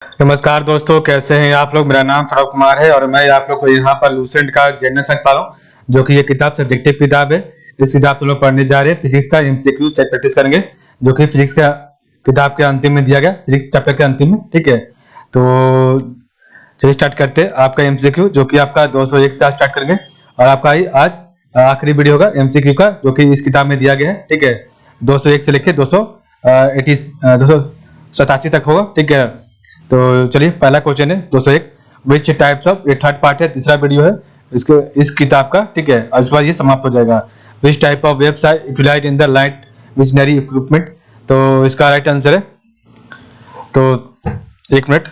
नमस्कार दोस्तों, कैसे हैं आप लोग। मेरा नाम सौरभ कुमार है और मैं आप लोग को यहाँ पर लूसेंट का जनरल साइंस पढ़ा रहा हूँ, जो कि ये किताब सब्जेक्टिव किताब है। इस किताब से लोग पढ़ने जा रहे हैं। फिजिक्स का एमसीक्यू सेट प्रैक्टिस करेंगे, जो कि फिजिक्स का किताब के अंतिम में दिया गया, फिजिक्स चैप्टर के अंतिम में। ठीक है, तो चलिए स्टार्ट करते हैं। आपका एमसीक्यू जो कि आपका 201 से स्टार्ट करेंगे और आपका आज आखिरी वीडियो होगा एमसीक्यू का, जो कि इस किताब में दिया गया है। ठीक है, 201 से लेके 287 तक होगा। ठीक है, तो चलिए पहला क्वेश्चन है 201, विच टाइप्स ऑफ, ये थर्ड पार्ट है, तीसरा वीडियो है इसके इस किताब का। ठीक है, और इस बार ये समाप्त हो जाएगा। Which type of website utilise in the light visionary equipment, तो इसका राइट आंसर है। तो एक minute,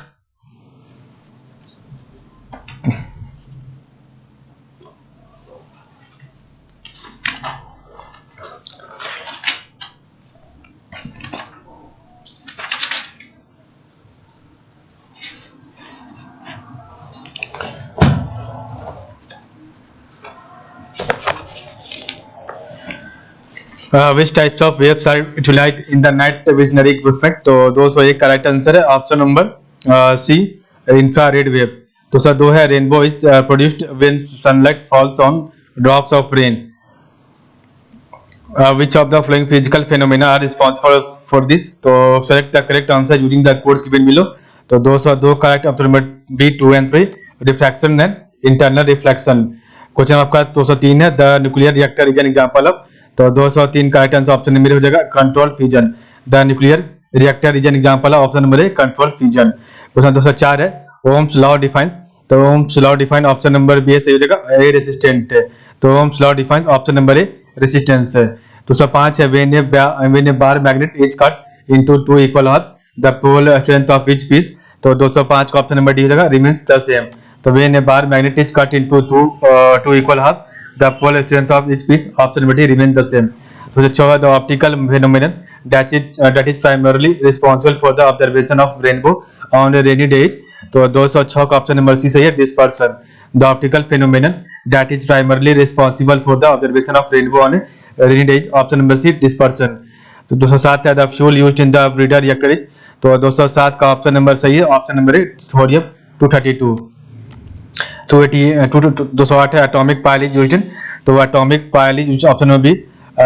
which types of website utilise in the night visionary equipment, तो 201 का राइट आंसर है option number C, infrared wave. तो सर दो है, rainbow is produced when sunlight falls on drops of rain. Which of the following physical phenomena are responsible for this, तो select the correct answer using the codes given below। तो 202 correct, option number B 2 and 3, refraction and internal reflection. Question आपका 203 है, the nuclear reactor is an example of, तो 203 correct answer option number हो जाएगा control fusion. The nuclear reactor is an example of, option number A control fusion. Question 204 है, Ohm's law defines, तो Ohm's law define option number B सही हो जाएगा, A resistant है। तो Ohm's law define option number ए resistance है। 205 है, when a bar magnet is cut into two equal half, the pole strength of each piece, तो 205 का ऑप्शन नंबर डी हो जाएगा, remains the same। तो when a bar magnet is cut into two equal half, the pole strength of each piece, option number D remains the same। तो 206, the optical phenomenon that is primarily responsible for the observation of rainbow on a rainy day, तो 206 का option number सी सही है, dispersion। The optical phenomenon that is primarily responsible for the observation of rainbow on a rainy day, option number C dispersion. तो 207 है, the fuel used in the breeder reactor is, तो 207 का option number सही है, option number ए thorium 232। 208 है, atomic pile is used in, तो atomic pile is option number B,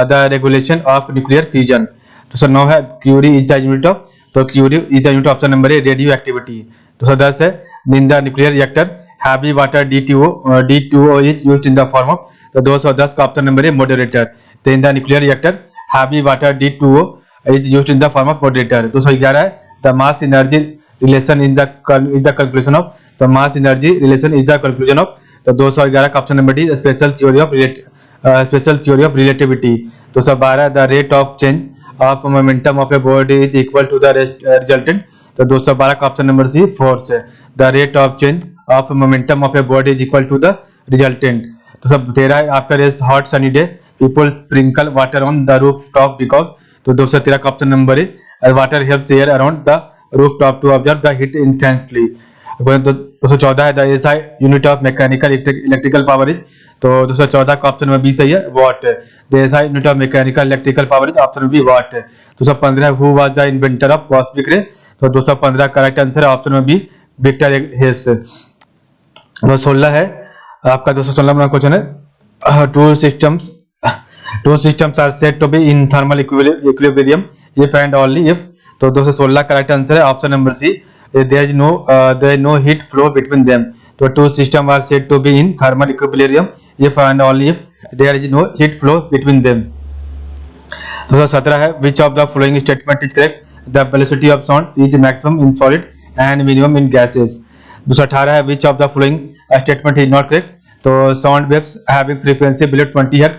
the regulation of nuclear fusion. 209 है, curie is the unit of, तो curie is the unit option number A radioactivity. 210 है, in the nuclear reactor heavy water D2O is used in the form of, तो 210 का option number A moderator. तो in the nuclear reactor heavy water D2O is used in the form of moderator. 211 है, the mass energy relation is the conclusion of, तो mass energy relation is the conclusion of, तो 211 का option number D special theory of relativity. 212 the rate of change of momentum of a body is equal to the resultant, तो 212 का option number C force है। The rate of change of momentum of a body is equal to the resultant. तो सब 13 after a hot sunny day people sprinkle water on the roof top because, तो 213 का option number है, water helps air around the roof top to observe the heat instantly. 214 है, the SI unit of mechanical electrical power is, तो 214 का option number B सही है, watt. The SI unit of mechanical electrical power is option number B, watt. 215 who was the inventor of cosmic रे, तो 215 correct answer है, option number B Victor हेस। 216 है आपका, 216 number question है, two systems are said to be in thermal equilibrium if and only if, तो 216 correct answer है, option number C, there is no heat flow between them, तो two systems are said to be in thermal equilibrium if and only if there is no heat flow between them। 217 है, which of the following statement is correct, the velocity of sound is maximum in solid and minimum in gases। 218 है, which of the following statement is not correct, तो sound waves having frequency below 20 Hz,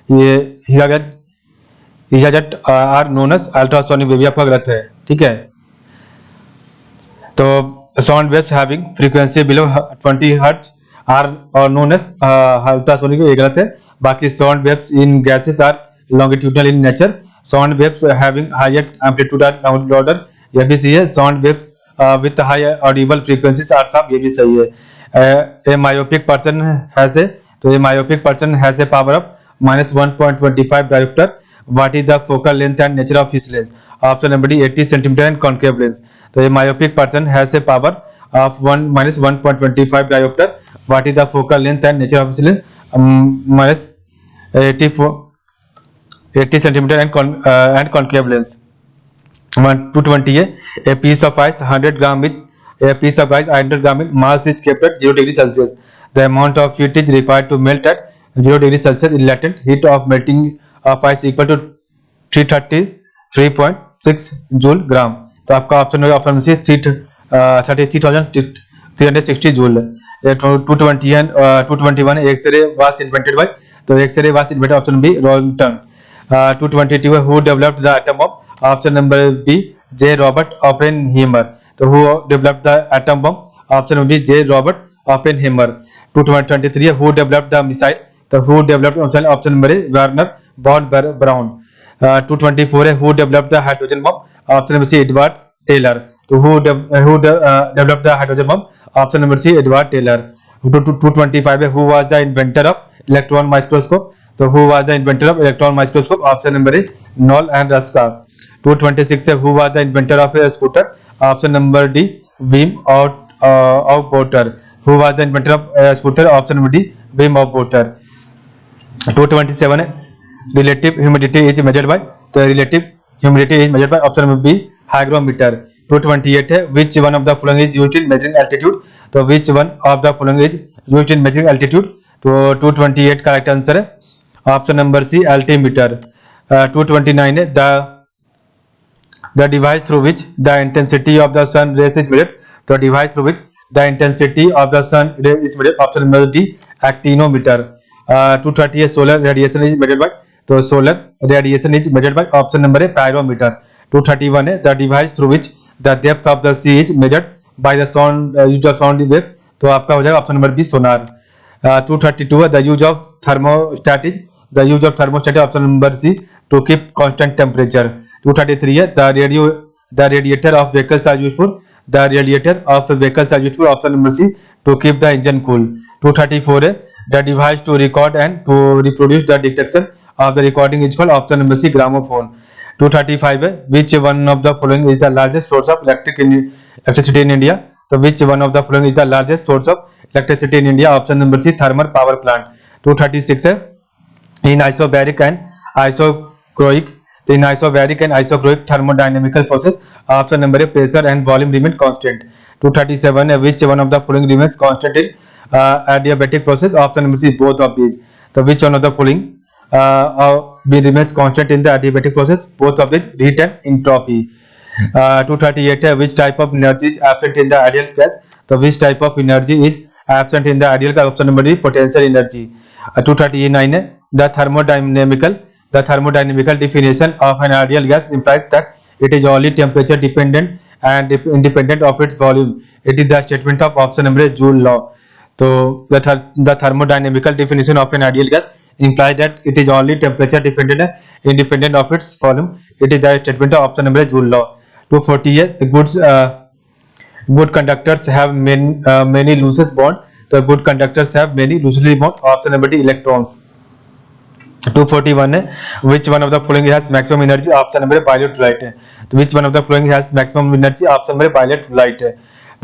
ये gigahertz are known as ultrasonic wave, आपका गलत है। ठीक है, तो sound waves having frequency below 20 hertz are और नोन एज अल्ट्रासोनिक, ये गलत है। बाकी sound waves in gases are longitudinal in nature, sound waves having higher amplitude are louder, ये भी सही है। Sound waves with high audible frequencies are some, ये भी सही है। A myopic person has A, तो ए myopic person has A power of -1.25 dioptre, what is the focal length and nature of his lens, option number D 80 centimetre and concave lens. तो ये myopic person has a power of 1 minus 1.25 diopter. What is the focal length and nature of this lens? Minus 80 centimeter and concave lens. 220 है. A piece of ice 100 gram is a piece of ice 100 gram in mass is kept at 0 degree Celsius. The amount of heat is required to melt at 0 degree Celsius is latent heat of melting of ice equal to 333.6 joule gram. तो आपका option होगा option C 33,360 joule. 220 and 221 x ray was invented by. तो x ray was invented option B रॉल्टन. 222 है who developed the atom bomb. Option number B J Robert Oppenheimer. तो who developed the atom bomb. Option number B J Robert Oppenheimer. 223 है who developed the missile. तो who developed missile option number A Wernher von Braun. 224 है who developed the hydrogen bomb. Option number C Edward Teller. तो who developed the hydrogen bomb. Option number C Edward Teller. 225 है who was the inventor of electron microscope. तो who was the inventor of electron microscope. Option number A Knoll and Ruska. 226 है who was the inventor of a scooter. Option number D Wim of voter. Who was the inventor of scooter. Option number D Wim of voter. 227 है relative humidity is measured by. तो relative humidity is measured by option number B hygrometer. 228 है which one of the following is used in measuring altitude. तो which one of the following is used in measuring altitude. तो 228 का right answer है option number सी altimeter. 229 है the device through which the intensity of the sun rays is measured. तो device through which the intensity of the sun rays is measured option number D actinometer. 230 है solar radiation is measured by. तो solar radiation is measured by option number है pyrometer. 231 है the device through which the depth of the sea is measured by the sound use of sound wave. तो आपका हो जाएगा option number B सोनार. 232 है the use of thermostat is option number C to keep constant temperature. 233 है the radiator of vehicles are used for. The radiator of vehicles are used for option number C to keep the engine cool. 234 है the device to record and to reproduce the detection of the recording is called option number C gramophone. 235 है which one of the following is the largest source of electricity in India. तो which one of the following is the largest source of electricity in India. Option number C thermal power plant. 236 है in isobaric and isochroic. In isobaric and isochroic thermodynamical process option number है pressure and volume remain constant. 237 है which one of the following remains constant in adiabatic process. Option number C both of these. तो which one of the following remains constant in the adiabatic process. Both of which heat and entropy. 238 है which type of energy is absent in the ideal gas. तो which type of energy is absent in the ideal gas. Option number D potential energy. 239 है the thermodynamical definition of an ideal gas implies that it is only temperature dependent and independent of its volume. It is the statement of option number Joule law. तो the thermodynamical definition of an ideal gas implies that it is only temperature dependent and independent of its volume. It is the statement of option number Joule law. 240 है good conductors have many loosely bond. तो good conductors have many loosely bond. Option number D electrons. 241 है which one of the following has maximum energy. Option number violet light है. तो which one of the following has maximum energy. Option number violet light है.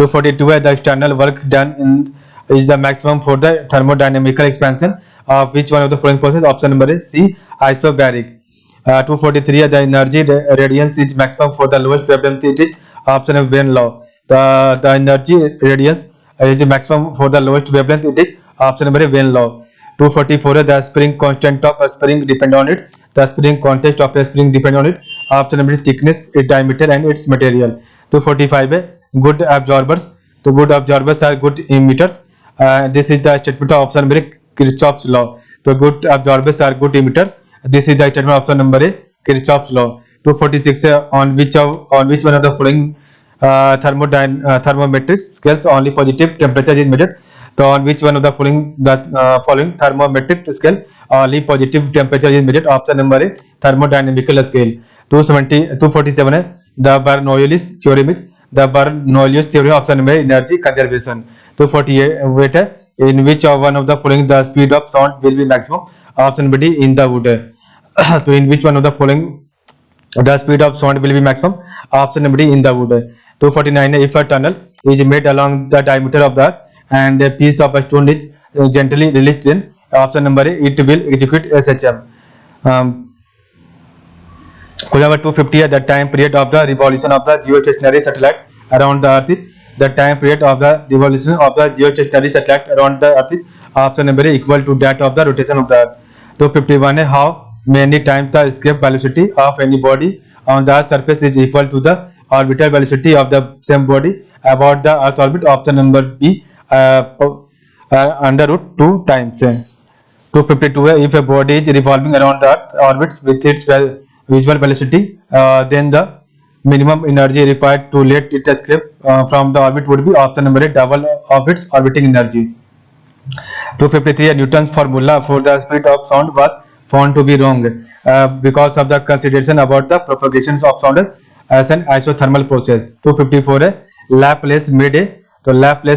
242 है the external work done in is the maximum for the thermodynamical expansion of which one of the following process. Option number C isobaric. 243 है the energy radiance is maximum for the lowest wavelength. It is option of Wien law. The energy radiance is maximum for the lowest wavelength. It is option number Wien law. 244 है the spring constant of a spring depend on it. The spring constant of a spring depend on it. option number thickness, its diameter and its material. 245 है good absorbers. तो good absorbers are good emitters. This is the statement of option number Kirchhoff's law. तो good absorbers are good emitters. This is the statement of option number Kirchhoff's law. 246 है on which one of the following thermometric scales only positive temperature is measured. तो on which one of the following thermometric scale only positive temperature is measured. Option number thermodynamical scale. 247 है the Bernoulli's theorem is the Bernoulli's theorem option number energy conservation. 248 है in which one of the following the speed of sound will be maximum. Option number D in the wood है. तो in which one of the following the speed of sound will be maximum. Option number D in the wood है. 249 if a tunnel is made along the diameter of the earth and a piece of a stone is gently released in option number A, it will execute SHM. Question number 250 the time period of the revolution of the geostationary satellite around the earth is the time period of the revolution of the geostationary satellite around the earth is option number A equal to that of the rotation of the earth. 251 है how many times the escape velocity of any body on the earth surface is equal to the orbital velocity of the same body about the earth orbit. Option number B under root 2 times. 252 है if a body is revolving around the earth orbit with its visual velocity then the minimum energy required to let it escape from the orbit would be option number A double of its orbiting energy. 253 Newton's formula for the speed of sound was found to be wrong because of the consideration about the propagation of sound as an isothermal process. 254 है Laplace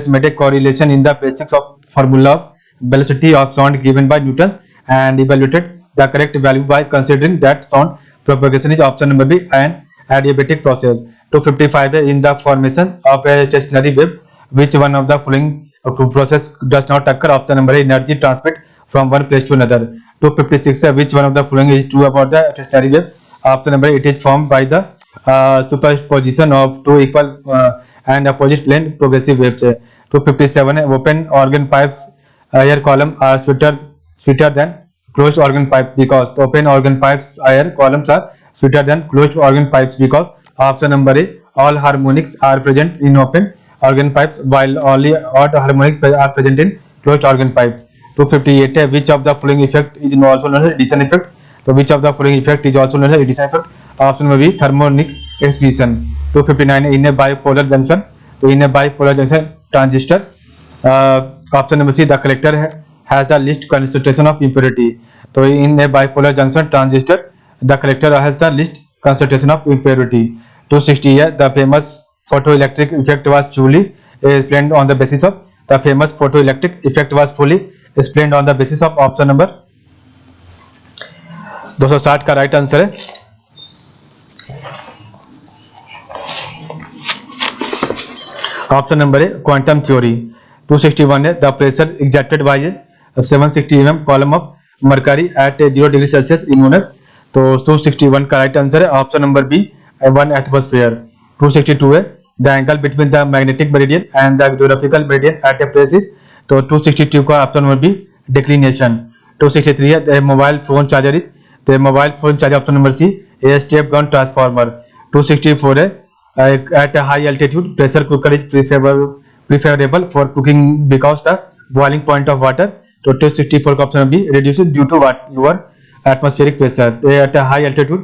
made a correlation in the basics of formula of velocity of sound given by Newton and evaluated the correct value by considering that sound propagation is option number B an adiabatic process. 255 है in the formation of a stationary wave which one of the following process does not occur. Option number A energy transmit from one place to another. 256 है which one of the following is true about the stationary wave. Option number A it is formed by the superposition of two equal and opposite plane progressive waves. 257 है open organ pipes air column are sweeter than closed organ pipes because open organ pipes air columns are sweeter than closed organ pipes because option number A all harmonics are present in open organ pipes while only odd harmonics are present in closed organ pipes. 258 है which of the following effect is also known as addition effect. So which of the following effect is also known as addition effect? Option number B thermonic expansion. 259 in a bipolar junction. तो in a bipolar junction transistor option number C the collector has the least concentration of impurity. तो in a bipolar junction transistor the collector has the least concentration of impurity. 260 है the famous photoelectric effect was fully explained on the basis of the famous photoelectric effect was fully explained on the basis of option number 260 का right answer है option number है quantum theory. 261 है the pressure exerted by a 760 mm column of mercury at 0 degree Celsius in मोनस. तो 261 का right answer है option number B 1 atmosphere. 262 है the angle between the magnetic meridian and the geographical meridian at a place is. तो 262 का option number B declination. 263 है the mobile phone charger is the mobile phone charger option number C a step down transformer. 264 है at a high altitude pressure cooker is preferable for cooking because the boiling point of water. So 264 का option B reduces due to what your atmospheric pressure. At a high altitude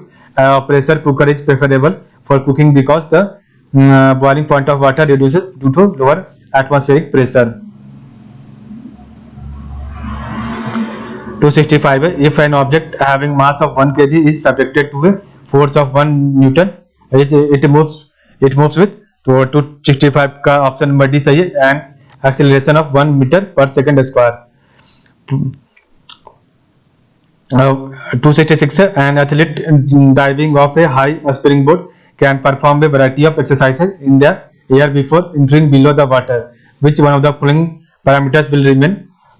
pressure cooker is preferable for cooking because the boiling point of water reduces due to lower atmospheric pressure. 265 है if an object having mass of 1 kg is subjected to a force of 1 Newton it moves with. तो 265 का option number D सही है and acceleration of 1 metre पर second square. 266 है an athlete diving of A high spring board can perform a variety of exercises in the air before entering below the water which one of the following parameters will remain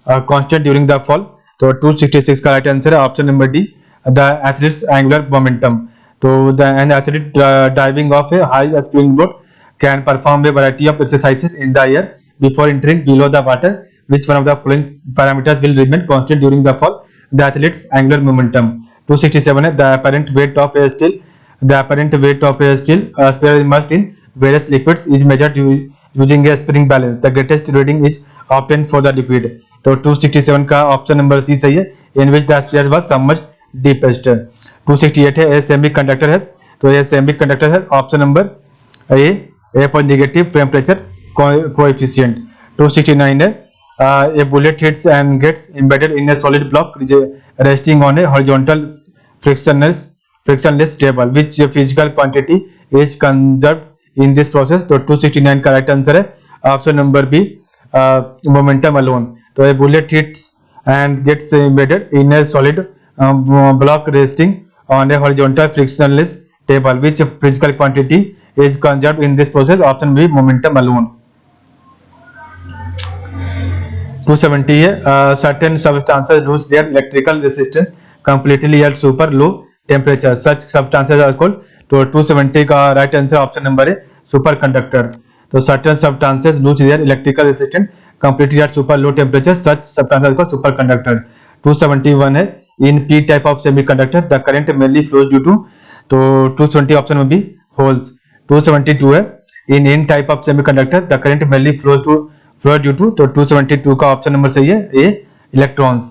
constant during the fall. तो 266 का right answer है option number D the athletes angular momentum. So an athlete diving off a high springboard can perform a variety of exercises in the air before entering below the water. Which one of the following parameters will remain constant during the fall? The athlete's angular momentum. 267 है the apparent weight of a sphere immersed in various liquids is measured using a spring balance. The greatest reading is obtained for the liquid. तो 267 का option number सी सही है in which the sphere was submerged deepest. 268 है semiconductor है तो ये semiconductor है option number A for negative temperature coefficient. 269 है a bullet hits and gets embedded in a solid block resting on a horizontal frictionless table which physical quantity is conserved in this process. तो 269 का right answer है option number B momentum alone. तो a bullet hits and gets embedded in a solid block resting on a horizontal frictionless table which physical quantity is conserved in this process? Option B, momentum alone. 270 है, certain substances lose their electrical resistance completely at super low temperature. Such substances are called. तो 270 का right answer option number है super conductor. तो certain substances lose their electrical resistance completely at super low temperature. Such substances called super conductor. 271 है, in p type of semiconductor the current mainly flows due to. तो 270 option में भी holes. 272 है, in n type of semiconductor the current mainly flows due to. तो 272 का option number सही है ए electrons.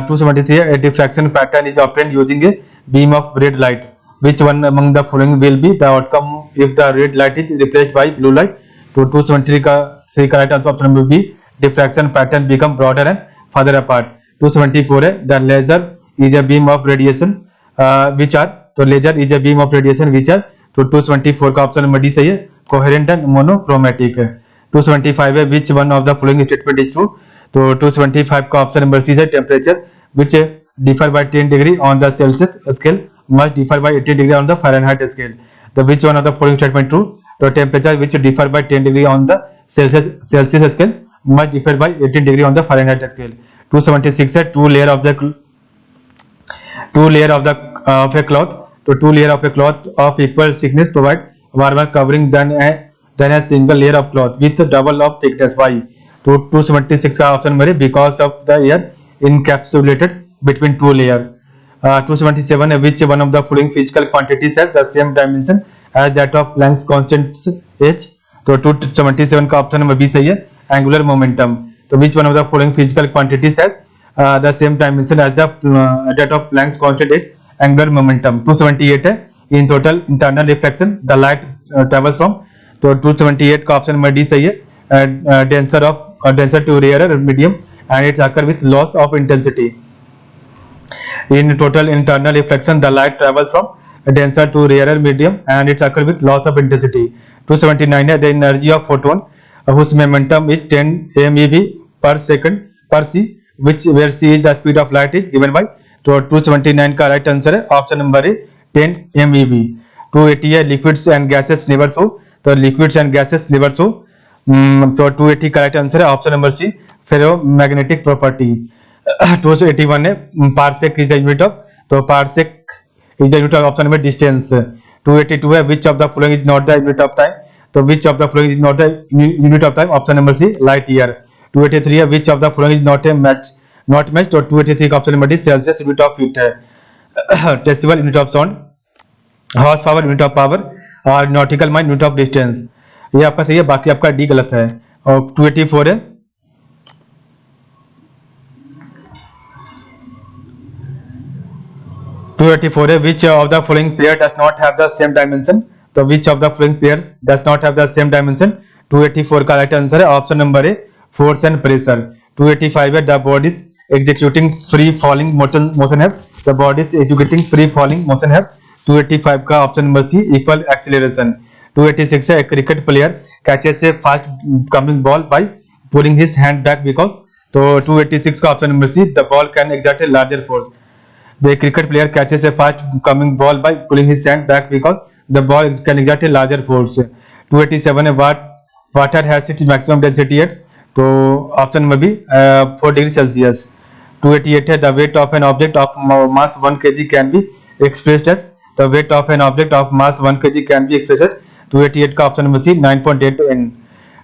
273 है, a diffraction pattern is obtained using a beam of red light. Which one among the following will be the outcome if the red light is replaced by blue light? तो 273 का सही correct answer option number B, diffraction pattern become broader and further apart. 274 है, the laser is a beam of radiation which are. तो laser is a beam of radiation which are. तो 274 का option number D सही है, coherent and monochromatic है. 275 है, which one of the following statement is true? तो 275 का option number सी है, temperature which differ by 10 degree on the Celsius scale must differ by 80 degree on the Fahrenheit scale. The which one of the following statement true? The temperature which differ by 10 degree on the Celsius scale must differ by 18 degree on the Fahrenheit scale. 276 है, two layer of a cloth. तो two layer of a cloth of equal thickness provide warmer covering than a single layer of cloth with double of thickness. Why? तो 276 का option number है because of the air encapsulated between two layer. 277 है, which one of the following physical quantities has the same dimension as that of Planck's constant h? तो 277 का option number B सही है, angular momentum. तो which one of the following physical quantities has the same dimension as that of Planck's constant h? Angular momentum. 278 है, in total internal reflection the light travels from. तो 278 का option number D सही है, denser to rarer medium and it occurs with loss of intensity. In total internal reflection the light travels from denser to rarer medium and it occurs with loss of intensity. 279 है, the energy of photon whose momentum is 10 MeV per second per c which where c is the speed of light is given by. तो 279 का right answer है option number है 10 MeV. 280 है, liquids and gases never show. तो liquids and gases never show. तो 280 का right answer है option number C, ferromagnetic property. 281 है, parsec is the unit of. तो parsec is the unit of option number distance. 282 है, which of the following is not the unit of time. तो which of the following is not the unit of time, option number C light year. 283 है, which of the following is not match. तो 283 का option number D Celsius unit of heat है. Decibel unit of sound, horse power unit of power और nautical mile unit of distance. ये आपका सही है, बाकी आपका डी गलत है. और 284 है, 284 है, which of the following pair does not have the same dimension. तो which of the following pair does not have the same dimension. 284 का राइट आंसर है ऑप्शन नंबर है फोर्स एंड प्रेशर. 285 है, the body is executing free falling motion have. The body is executing free falling motion have. 285 का option number C equal acceleration. 286 है, a cricket player catches a fast coming ball by pulling his hand back because. तो 286 का option number C, the ball can exert a larger force. The cricket player catches a fast coming ball by pulling his hand back because the ball can exert a larger force. 287 है, water has its maximum density at. तो option number B 4 degree Celsius. 288 है, the weight of an object of mass 1 kg can be expressed as. The weight of an object of mass 1 kg can be expressed as. 288 का option number सी 9.8 N.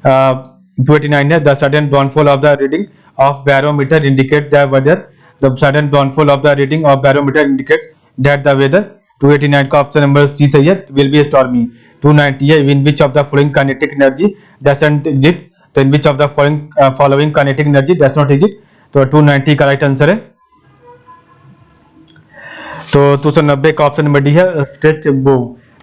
289 है, the sudden downfall of the reading of barometer indicate the weather. The sudden downfall of the reading of barometer indicates that the weather. 289 का option number सी सही है, will be stormy. 290 है, in which of the following kinetic energy doesn't exist. तो in which of the following kinetic energy does not exist. तो 290 का right answer है. तो 290 का ऑप्शन नंबर डी है स्ट्रेच बो.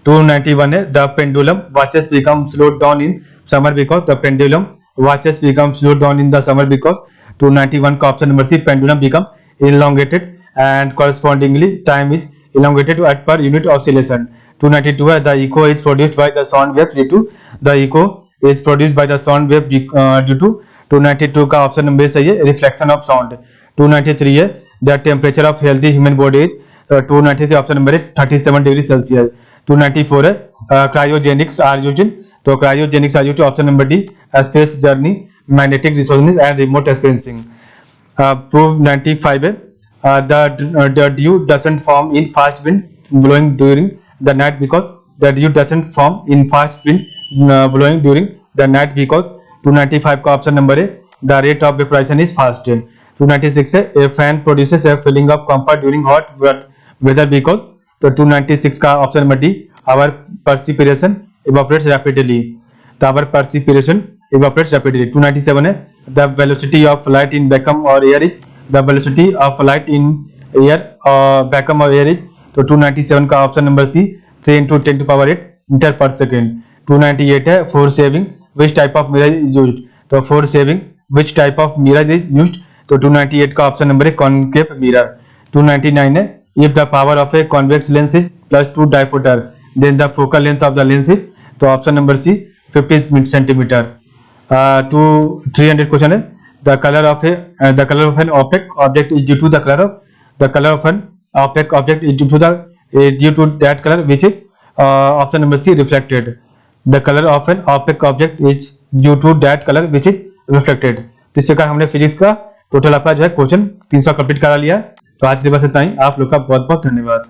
291 है, the pendulum watches become slowed down in summer because. The pendulum watches become slowed down in the summer because. 291 का option number C, pendulum become elongated and correspondingly time is elongated at per unit oscillation. 292 है, the echo is produced by the sound wave due to. The echo is produced by the sound wave due to. 292 का option number सही है, reflection of sound. 293 है, the temperature of healthy human body is. 293 option number है 37 degree Celsius. 294 है cryogenics are used, तो cryogenics are used option number D, space journey, magnetic resonance and remote sensing. Prove 95 है the dew doesn't form in fast wind blowing during the night because the dew doesn't form in fast wind blowing during the night because 295 का option number है the rate of vaporization is fast। 296 है a fan produces a feeling of comfort during hot weather because, तो 296 का option number D our perspiration evaporates rapidly, तो our perspiration evaporates rapidly। 297 है the velocity of light in vacuum or air is the velocity of light in air vacuum or air is, तो 297 का option number C 3 into 10 to power 8 metre पर second. 298 है for saving which type of mirror is used, तो for saving which type of mirror is used, तो 298 का option number है concave mirror। 299 है if the power of a convex lens is +2 diopter then the focal length of the lens is, तो option number C 50 centimetre. 300 question है the color of an opaque object is due to the color of an opaque object is due to that color which is option number C reflected, the color of an opaque object is due to that color which is reflected। तो इस प्रकार हमने physics का total आपका जो है question 300 complete करा लिया। तो आज के बस इतना ही, आप लोग का बहुत बहुत धन्यवाद।